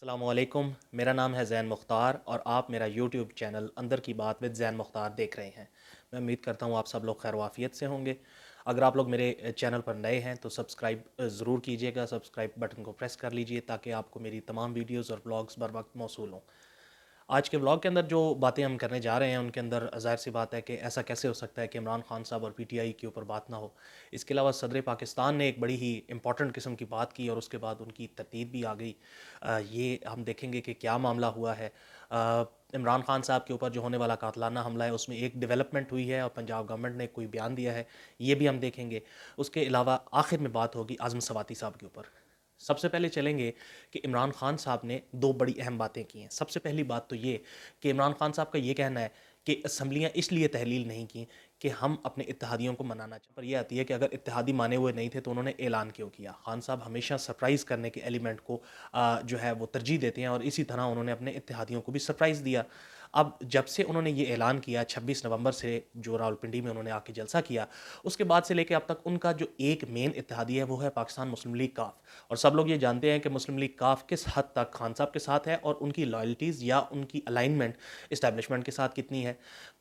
السلام علیکم، میرا نام ہے زین مختار اور آپ میرا یوٹیوب چینل اندر کی بات ود زین مختار دیکھ رہے ہیں۔ میں امید کرتا ہوں آپ سب لوگ خیر وافیت سے ہوں گے۔ اگر آپ لوگ میرے چینل پر نئے ہیں تو سبسکرائب ضرور کیجیے گا، سبسکرائب بٹن کو پریس کر لیجئے تاکہ آپ کو میری تمام ویڈیوز اور بلاگز بر وقت موصول ہوں۔ آج کے بلاگ کے اندر جو باتیں ہم کرنے جا رہے ہیں ان کے اندر ظاہر سی بات ہے کہ ایسا کیسے ہو سکتا ہے کہ عمران خان صاحب اور پی ٹی آئی کے اوپر بات نہ ہو۔ اس کے علاوہ صدر پاکستان نے ایک بڑی ہی امپورٹنٹ قسم کی بات کی اور اس کے بعد ان کی تردید بھی آ گئی۔ یہ ہم دیکھیں گے کہ کیا معاملہ ہوا ہے۔ عمران خان صاحب کے اوپر جو ہونے والا قاتلانہ حملہ ہے اس میں ایک ڈیولپمنٹ ہوئی ہے اور پنجاب گورنمنٹ نے کوئی بیان دیا ہے، یہ بھی ہم دیکھیں گے۔ اس کے علاوہ آخر میں بات ہوگی اعظم سواتی صاحب کے اوپر۔ سب سے پہلے چلیں گے کہ عمران خان صاحب نے دو بڑی اہم باتیں کی ہیں۔ سب سے پہلی بات تو یہ کہ عمران خان صاحب کا یہ کہنا ہے کہ اسمبلیاں اس لیے تحلیل نہیں کی کہ ہم اپنے اتحادیوں کو منانا چاہتے ہیں، پر یہ آتی ہے کہ اگر اتحادی مانے ہوئے نہیں تھے تو انہوں نے اعلان کیوں کیا۔ خان صاحب ہمیشہ سرپرائز کرنے کے ایلیمنٹ کو جو ہے وہ ترجیح دیتے ہیں اور اسی طرح انہوں نے اپنے اتحادیوں کو بھی سرپرائز دیا۔ اب جب سے انہوں نے یہ اعلان کیا 26 نومبر سے جو راولپنڈی میں انہوں نے آ کے جلسہ کیا، اس کے بعد سے لے کے اب تک ان کا جو ایک مین اتحادی ہے وہ ہے پاکستان مسلم لیگ کاف۔ اور سب لوگ یہ جانتے ہیں کہ مسلم لیگ کاف کس حد تک خان صاحب کے ساتھ ہے اور ان کی لائلٹیز یا ان کی الائنمنٹ اسٹیبلشمنٹ کے ساتھ کتنی ہے۔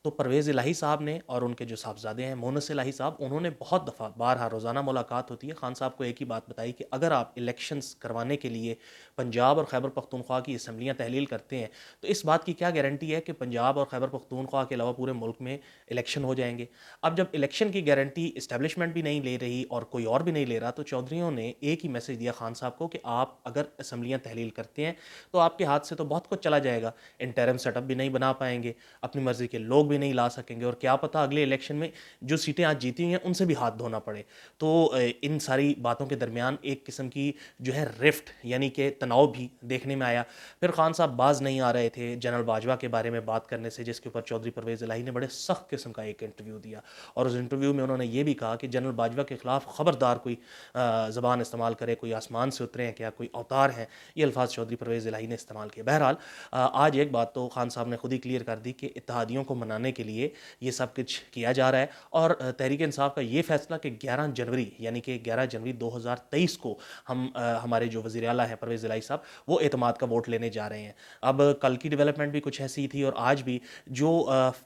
تو پرویز الہی صاحب نے اور ان کے جو صاحبزادے ہیں مونس الہی صاحب، انہوں نے بہت دفعہ بارہا روزانہ ملاقات ہوتی ہے، خان صاحب کو ایک ہی بات بتائی کہ اگر آپ الیکشنز کروانے کے لیے پنجاب اور خیبر پختونخوا کی اسمبلیاں تحلیل کرتے ہیں تو اس بات کی کیا گارنٹی ہے کہ پنجاب اور خیبر پختونخوا کے علاوہ پورے ملک میں الیکشن ہو جائیں گے۔ اب جب الیکشن کی گارنٹی اسٹیبلشمنٹ بھی نہیں لے رہی اور کوئی اور بھی نہیں لے رہا تو چودھریوں نے ایک ہی میسج دیا خان صاحب کو کہ آپ اگر اسمبلیاں تحلیل کرتے ہیں تو آپ کے ہاتھ سے تو بہت کچھ چلا جائے گا، انٹرم سیٹ اپ بھی نہیں بنا پائیں گے، اپنی مرضی کے لوگ بھی نہیں لا سکیں گے اور کیا پتہ اگلے الیکشن میں جو سیٹیں آج جیتی ہوئی ہیں ان سے بھی ہاتھ دھونا پڑے۔ تو ان ساری باتوں کے درمیان ایک قسم کی جو ہے رفٹ یعنی کہ تناؤ بھی دیکھنے میں آیا۔ پھر خان صاحب باز نہیں آ رہے تھے جنرل باجوہ کے بارے میں بات کرنے سے، جس کے اوپر چودھری پرویز الہی نے بڑے سخت قسم کا ایک انٹرویو دیا اور اس انٹرویو میں انہوں نے یہ بھی کہا کہ جنرل باجوہ کے خلاف خبردار کوئی زبان استعمال کرے، کوئی آسمان سے اترے ہیں کیا، کوئی اوتار ہیں، یہ الفاظ چودھری پرویز الہی نے استعمال کیے۔ بہرحال آج ایک بات تو خان صاحب نے خود ہی کلیئر کر دی کہ اتحادیوں کو منانے کے لیے یہ سب کچھ کیا جا رہا ہے اور تحریک انصاف کا یہ فیصلہ کہ 11 جنوری یعنی کہ 11 جنوری 2023 کو ہم ہمارے جو وزیر اعلیٰ ہیں پرویز الہی صاحب وہ اعتماد کا ووٹ لینے جا رہے ہیں۔ اب کل کی ڈیولپمنٹ بھی کچھ ایسی تھی اور آج بھی جو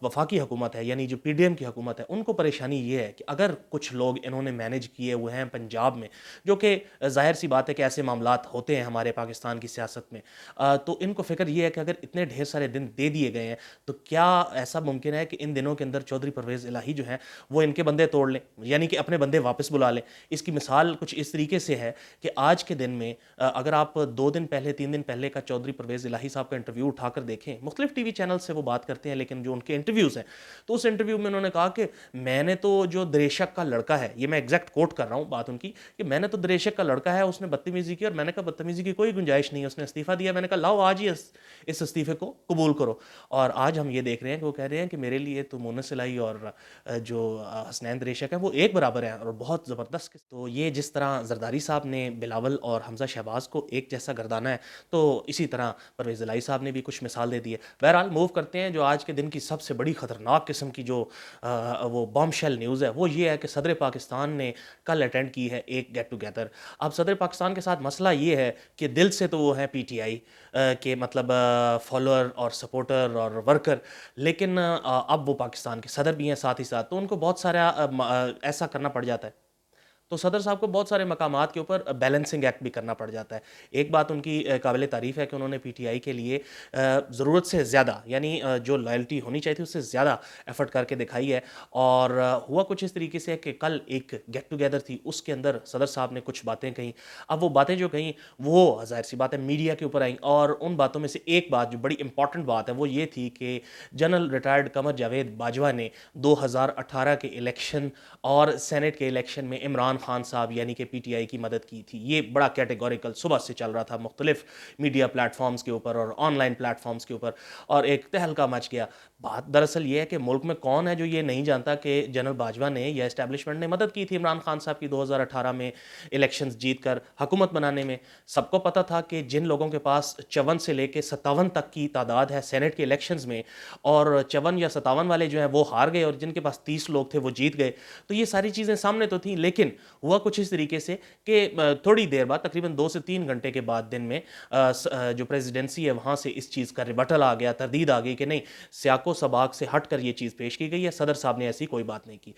وفاقی حکومت ہے یعنی جو پی ڈی ایم کی حکومت ہے ان کو پریشانی یہ ہے کہ اگر کچھ لوگ انہوں نے مینج کیے ہوئے ہیں پنجاب میں، جو کہ ظاہر سی بات ہے کہ ایسے معاملات ہوتے ہیں ہمارے پاکستان کی سیاست میں، تو ان کو فکر یہ ہے کہ اگر اتنے ڈھیر سارے دن دے دیے گئے ہیں تو کیا ایسا ممکن ہے کہ ان دنوں کے اندر چودھری پرویز الہی جو ہیں وہ ان کے بندے توڑ لیں یعنی کہ اپنے بندے واپس بلا لیں۔ اس کی مثال کچھ اس طریقے سے ہے کہ آج کے دن میں اگر آپ 2 دن پہلے 3 دن پہلے کا چودھری پرویز الہی صاحب کا انٹرویو اٹھا کر دیکھیں، مختلف ٹی وی چینل سے وہ بات کرتے ہیں لیکن جو ان کے انٹرویوز ہیں تو اس انٹرویو میں انہوں نے کہا کہ میں نے تو جو دریشک کا لڑکا ہے، یہ میں ایگزیکٹ کوٹ کر رہا ہوں بات ان کی، کہ میں نے تو دریشک کا لڑکا ہے اس نے بدتمیزی کی اور میں نے کہا بدتمیزی کی کوئی گنجائش نہیں ہے، اس نے استعفیٰ دیا، میں نے کہا لاؤ آج ہی اس استعفے کو قبول کرو۔ اور آج ہم یہ دیکھ رہے ہیں کہ وہ کہہ رہے ہیں کہ میرے لیے تو مونس الہی اور جو حسنین دریشک ہے وہ ایک برابر ہیں اور بہت زبردست۔ تو یہ جس طرح زرداری صاحب نے بلاول اور حمزہ شہباز کو ایک جیسا گردانا ہے تو اسی طرح پرویز الہی صاحب نے بھی کچھ مثال دے دی ہے۔ بہرحال موو کرتے ہیں، جو آج کے دن کی سب سے بڑی خطرناک قسم کی جو وہ بام شیل نیوز ہے وہ یہ ہے کہ صدر پاکستان نے کل اٹینڈ کی ہے ایک گیٹ ٹوگیدر۔ اب صدر پاکستان کے ساتھ مسئلہ یہ ہے کہ دل سے تو وہ ہیں پی ٹی آئی کے مطلب فالوور اور سپورٹر اور ورکر، لیکن اب وہ پاکستان کے صدر بھی ہیں ساتھ ہی ساتھ، تو ان کو بہت سارا ایسا کرنا پڑ جاتا ہے، تو صدر صاحب کو بہت سارے مقامات کے اوپر بیلنسنگ ایکٹ بھی کرنا پڑ جاتا ہے۔ ایک بات ان کی قابل تعریف ہے کہ انہوں نے پی ٹی آئی کے لیے ضرورت سے زیادہ یعنی جو لائلٹی ہونی چاہیے تھی اس سے زیادہ ایفرٹ کر کے دکھائی ہے، اور ہوا کچھ اس طریقے سے کہ کل ایک گیٹ ٹوگیدر تھی، اس کے اندر صدر صاحب نے کچھ باتیں کہیں۔ اب وہ باتیں جو کہیں وہ ظاہر سی بات ہے میڈیا کے اوپر آئیں، اور ان باتوں میں سے ایک بات جو بڑی امپورٹنٹ بات ہے وہ یہ تھی کہ جنرل ریٹائرڈ قمر جاوید باجوہ نے 2018 کے الیکشن اور سینٹ کے الیکشن میں عمران خان صاحب یعنی کہ پی ٹی آئی کی مدد کی تھی۔ یہ بڑا کیٹیگوریکل صبح سے چل رہا تھا مختلف میڈیا پلیٹ فارمز کے اوپر اور آن لائن پلیٹ فارمز کے اوپر، اور ایک تہلکہ مچ گیا۔ بات دراصل یہ ہے کہ ملک میں کون ہے جو یہ نہیں جانتا کہ جنرل باجوہ نے یا اسٹیبلشمنٹ نے مدد کی تھی عمران خان صاحب کی 2018 میں الیکشنز جیت کر حکومت بنانے میں. سب کو پتہ تھا کہ جن لوگوں کے پاس 54 سے لے کے 57 تک کی تعداد ہے سینٹ کے الیکشنز میں، اور 54 یا 57 والے جو ہیں وہ ہار گئے اور جن کے پاس 30 لوگ تھے وہ جیت گئے. تو یہ ساری چیزیں سامنے تو تھیں، لیکن ہوا کچھ اس طریقے سے کہ تھوڑی دیر بعد، تقریباً 2 سے 3 گھنٹے کے بعد دن میں جو پریزیڈنسی ہے وہاں سے اس چیز کا ریبٹل آ گیا، تردید آ گئی کہ نہیں، سیاق و سباق سے ہٹ کر یہ چیز پیش کی گئی ہے، صدر صاحب نے ایسی کوئی بات نہیں کی.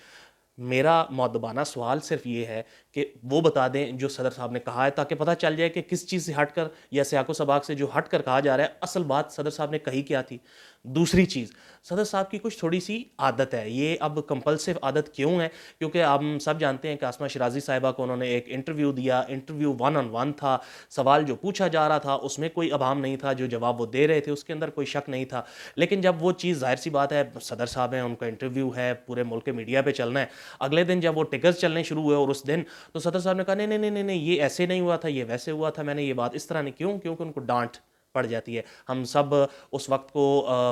میرا مؤدبانہ سوال صرف یہ ہے کہ وہ بتا دیں جو صدر صاحب نے کہا ہے، تاکہ پتہ چل جائے کہ کس چیز سے ہٹ کر یا سیاق و سباق سے جو ہٹ کر کہا جا رہا ہے اصل بات صدر صاحب نے کہی کیا تھی. دوسری چیز، صدر صاحب کی کچھ تھوڑی سی عادت ہے، یہ اب کمپلسو عادت کیوں ہے؟ کیونکہ ہم سب جانتے ہیں کہ آسمہ شیرازی صاحبہ کو انہوں نے ایک انٹرویو دیا، انٹرویو 1 on 1 تھا، سوال جو پوچھا جا رہا تھا اس میں کوئی ابہام نہیں تھا، جو جواب وہ دے رہے تھے اس کے اندر کوئی شک نہیں تھا. لیکن جب وہ چیز، ظاہر سی بات ہے صدر صاحب ہیں، ان کا انٹرویو ہے، پورے ملک کے میڈیا پہ چلنا ہے، اگلے دن جب وہ ٹکرز چلنے شروع ہوئے اور اس دن تو صدر صاحب نے کہا نہیں نہیں نہیں نہیں، یہ ایسے نہیں ہوا تھا، یہ ویسے ہوا تھا، میں نے یہ بات اس طرح نہیں. کیونکہ ان کو ڈانٹ پڑ جاتی ہے. ہم سب اس وقت کو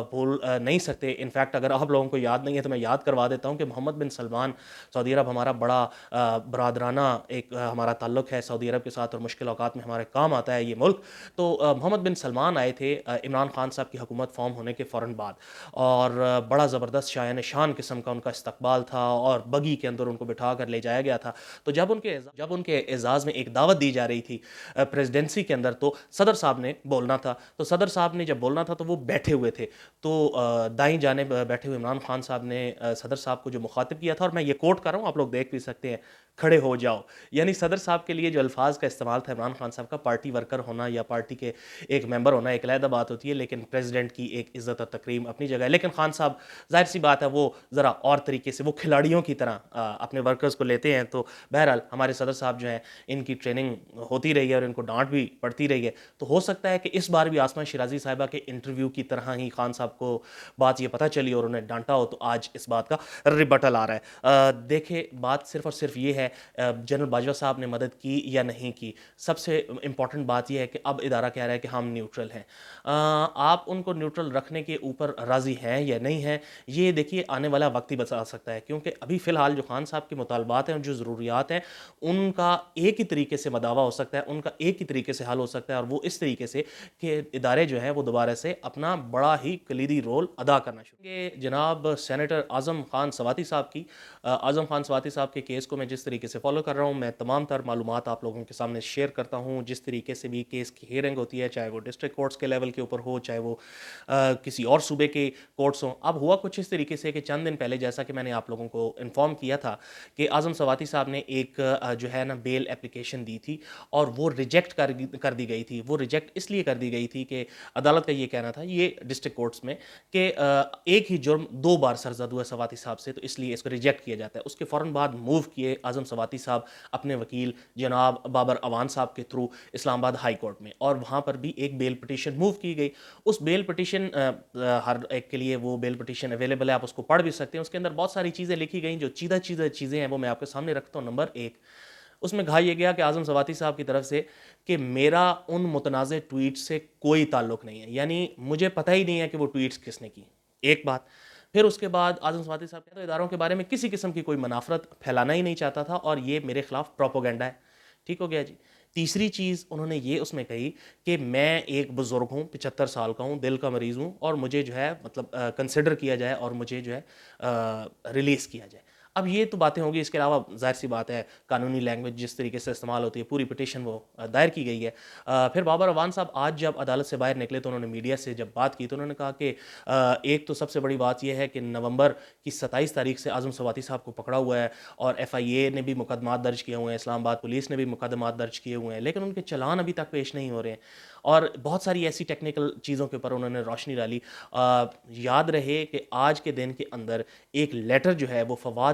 بھول نہیں سکتے. انفیکٹ اگر آپ لوگوں کو یاد نہیں ہے تو میں یاد کروا دیتا ہوں کہ محمد بن سلمان، سعودی عرب ہمارا بڑا برادرانہ ایک ہمارا تعلق ہے سعودی عرب کے ساتھ، اور مشکل اوقات میں ہمارے کام آتا ہے یہ ملک. تو محمد بن سلمان آئے تھے عمران خان صاحب کی حکومت فارم ہونے کے فوراً بعد، اور بڑا زبردست شایان شان قسم کا ان کا استقبال تھا، اور بگی کے اندر ان کو بٹھا کر لے جایا گیا تھا. تو جب ان کے اعزاز میں ایک دعوت دی جا رہی تھی پریزیڈنسی کے اندر، تو صدر صاحب نے بولنا تھا. تو صدر صاحب نے جب بولنا تھا تو وہ بیٹھے ہوئے تھے. تو دائیں جانب بیٹھے ہوئے عمران خان صاحب نے صدر صاحب کو جو مخاطب کیا تھا، اور میں یہ کوٹ کر رہا ہوں، آپ لوگ دیکھ بھی سکتے ہیں، کھڑے ہو جاؤ. یعنی صدر صاحب کے لیے جو الفاظ کا استعمال تھا عمران خان صاحب کا، پارٹی ورکر ہونا یا پارٹی کے ایک ممبر ہونا ایک علیحدہ بات ہوتی ہے، لیکن پریزیڈنٹ کی ایک عزت اور تکریم اپنی جگہ ہے. لیکن خان صاحب ظاہر سی بات ہے وہ ذرا اور طریقے سے، وہ کھلاڑیوں کی طرح اپنے ورکرز کو لیتے ہیں. تو بہرحال ہمارے صدر صاحب جو ہیں ان کی ٹریننگ ہوتی رہی ہے اور ان کو ڈانٹ بھی پڑتی رہی ہے. تو ہو سکتا ہے کہ اس بار بھی آسمہ شیرازی صاحبہ کے انٹرویو کی طرح ہی خان صاحب کو بات یہ پتہ چلی اور انہیں ڈانٹا ہو، تو آج اس بات کا ریبٹل آ رہا ہے. دیکھیں، بات صرف اور صرف یہ ہے جنرل باجوہ صاحب نے مدد کی یا نہیں کی. سب سے امپورٹنٹ بات یہ ہے کہ اب ادارہ کہہ رہا ہے کہ ہم نیوٹرل ہیں. آپ ان کو نیوٹرل رکھنے کے اوپر راضی ہیں یا نہیں ہیں، یہ دیکھیے آنے والا وقت ہی بتا سکتا ہے. کیونکہ ابھی فی الحال جو خان صاحب کے مطالبات ہیں اور جو ضروریات ہیں، ان کا ایک ہی طریقے سے مداوع ہو سکتا ہے، ان کا ایک ہی طریقے سے حل ہو سکتا ہے، اور وہ اس طریقے سے کہ ادارے جو ہیں وہ دوبارہ سے اپنا بڑا ہی کلیدی رول ادا کرنا شروع کہ جناب سینیٹر اعظم خان سواتی صاحب کی اعظم خان سواتی صاحب کے کیس کو میں جس طریقے سے فالو کر رہا ہوں، میں تمام تر معلومات آپ لوگوں کے سامنے شیئر کرتا ہوں. جس طریقے سے بھی کیس کی ہیئرنگ ہوتی ہے، چاہے وہ ڈسٹرکٹ کورٹس کے لیول کے اوپر ہو، چاہے وہ کسی اور صوبے کے کورٹس ہوں. اب ہوا کچھ اس طریقے سے کہ چند دن پہلے، جیسا کہ میں نے آپ لوگوں کو انفارم کیا تھا، کہ اعظم سواتی صاحب نے ایک جو ہے نا بیل اپلیکیشن دی تھی، اور وہ ریجیکٹ کر دی گئی تھی. وہ ریجیکٹ اس لیے کر دی گئی تھی کہ عدالت کا یہ کہنا تھا، یہ ڈسٹرکٹ کورٹس میں، کہ ایک ہی جرم 2 بار سرزد ہوا سواتی صاحب سے، تو اس لیے اس کو ریجیکٹ کیا جاتا ہے. اس کے فوراً بعد موو کیے اعظم سواتی صاحب اپنے وکیل جناب بابر اوان صاحب کے تھرو اسلام آباد ہائی کورٹ میں، اور وہاں پر بھی ایک بیل پٹیشن موو کی گئی. اس بیل پٹیشن ہر ایک کے لیے وہ بیل پٹیشن اویلیبل ہے، آپ اس کو پڑھ بھی سکتے ہیں. اس کے اندر بہت ساری چیزیں لکھی گئیں جو چیزیں ہیں، وہ میں آپ کے سامنے رکھتا ہوں. نمبر 1، اس میں کہا یہ گیا کہ اعظم سواتی صاحب کی طرف سے کہ میرا ان متنازع ٹویٹ سے کوئی تعلق نہیں ہے، یعنی مجھے پتہ ہی نہیں ہے کہ وہ ٹویٹس کس نے کی. ایک بات. پھر اس کے بعد اعظم سواتی صاحب کہتے ہیں اداروں کے بارے میں کسی قسم کی کوئی منافرت پھیلانا ہی نہیں چاہتا تھا، اور یہ میرے خلاف پروپیگنڈا ہے. ٹھیک ہو گیا جی. تیسری چیز انہوں نے یہ اس میں کہی کہ میں ایک بزرگ ہوں، 75 سال کا ہوں، دل کا مریض ہوں، اور مجھے جو ہے مطلب کنسیڈر کیا جائے اور مجھے جو ہے ریلیز کیا جائے. اب یہ تو باتیں ہوگی، اس کے علاوہ ظاہر سی بات ہے قانونی لینگویج جس طریقے سے استعمال ہوتی ہے، پوری پٹیشن وہ دائر کی گئی ہے. پھر بابر اوان صاحب آج جب عدالت سے باہر نکلے تو انہوں نے میڈیا سے جب بات کی تو انہوں نے کہا کہ ایک تو سب سے بڑی بات یہ ہے کہ نومبر کی 27 تاریخ سے اعظم سواتی صاحب کو پکڑا ہوا ہے، اور FIA نے بھی مقدمات درج کیے ہوئے ہیں، اسلام آباد پولیس نے بھی مقدمات درج کیے ہوئے ہیں، لیکن ان کے چلان ابھی تک پیش نہیں ہو رہے ہیں. اور بہت ساری ایسی ٹیکنیکل چیزوں کے اوپر انہوں نے روشنی ڈالی. یاد رہے کہ آج کے دن کے اندر ایک لیٹر جو ہے وہ فواد